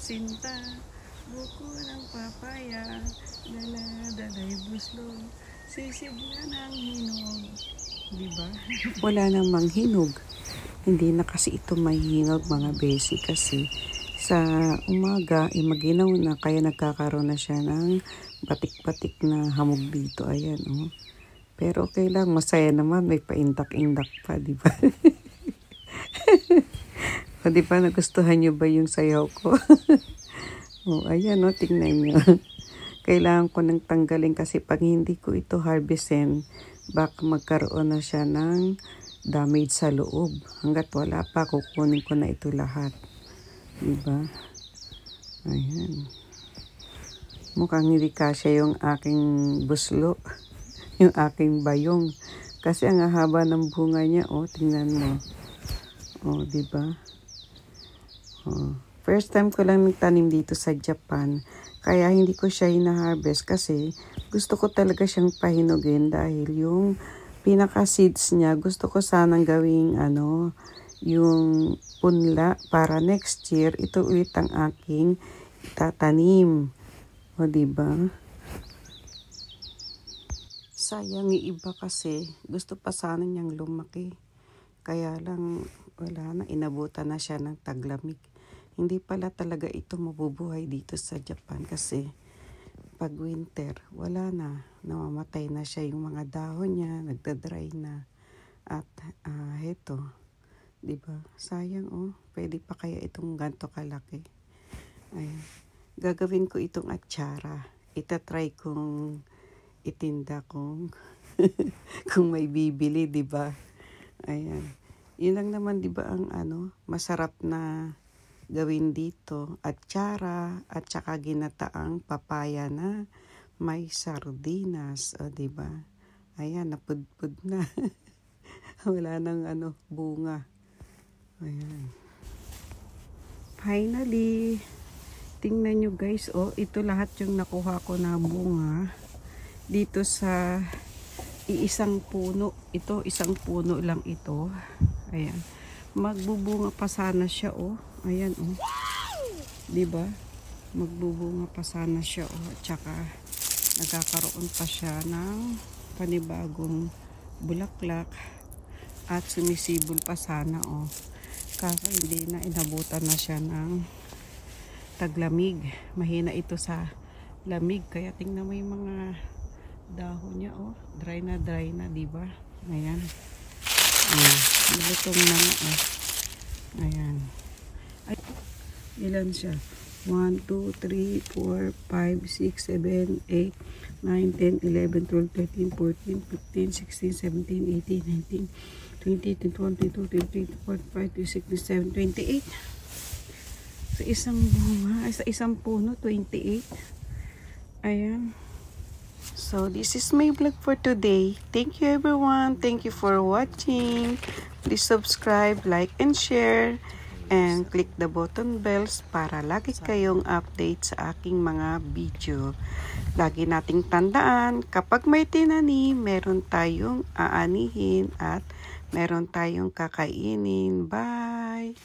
sinta, buko ng papaya, dala-dala'y buslog, sisig na ng hinog. Diba? Wala namang hinog. Hindi na kasi ito may hinog mga besi kasi sa umaga maginaw na kaya nagkakaroon na siya ng batik-batik na hamog dito. Ayan, oh. Pero okay lang, masaya naman, may paindak-indak pa, di ba? O, di ba, nagustuhan nyo ba yung sayaw ko? Oh, ayan, oh, tingnan nyo. Kailangan ko nang tanggalin kasi pag hindi ko ito harvestin, baka magkaroon na siya ng damage sa loob. Hanggat wala pa, kukunin ko na ito lahat. Diba? Ayan. Mukhang hindi kasya yung aking buslo. Yung aking bayong. Kasi ang haba ng bunga niya, oh, tingnan mo. Oh, diba? Oh. First time ko lang nagtanim dito sa Japan. Kaya hindi ko siya hina-harvest kasi gusto ko talaga siyang pahinugin dahil yung pinaka-seeds niya gusto ko sanang gawing yung punla para next year ito ulit ang aking tatanim. O diba? Sayang yung iba kasi gusto pa sana niyang lumaki. Kaya lang wala na, inabutan na siya ng taglamig. Hindi pala talaga ito mabubuhay dito sa Japan kasi pag winter, wala na. Namamatay na siya yung mga dahon niya, nagda-dry na. At heto, diba? Sayang, oh. Pwede pa kaya itong ganto kalaki. Ayan. Gagawin ko itong atsara. Itatry kong itinda kung kung may bibili, diba? Ayan. Yun lang naman, diba, ang masarap na gawin dito, atsara at saka ginataang papaya na may sardinas, o diba? Ayan, napudpud na. Wala nang bunga. Ayan. Finally, tingnan nyo guys, oh, ito lahat yung nakuha ko na bunga dito sa iisang puno. Ito, isang puno lang ito. Ayan. Magbubunga pa sana siya, oh. Ayan, oh. Diba? Magbubunga pa sana siya, oh. At saka, nagkakaroon pa siya ng panibagong bulaklak. At sumisibol pa sana, oh. Kaso hindi na, inabutan na siya ng taglamig. Mahina ito sa lamig. Kaya tingnan mo yung mga dahon niya, oh. Dry na, diba? Ayan. Nilutong na nga, oh. Ayan. Ay, ilan siya? 1, 2, 3, 4, 5, 6, 7, 8, 9, 10, 11, 12, 13, 14, 15, 16, 17, 18, 19, 20, 21, 22, 23, 24, 25, 26, 27, 28. Sa isang bunga, sa isang puno, 28. Ayan. So, this is my vlog for today. Thank you everyone. Thank you for watching. Please subscribe, like, and share. And click the button bells para lagi kayong update sa aking mga video. Lagi nating tandaan, kapag may tinanim, meron tayong aanihin at meron tayong kakainin. Bye!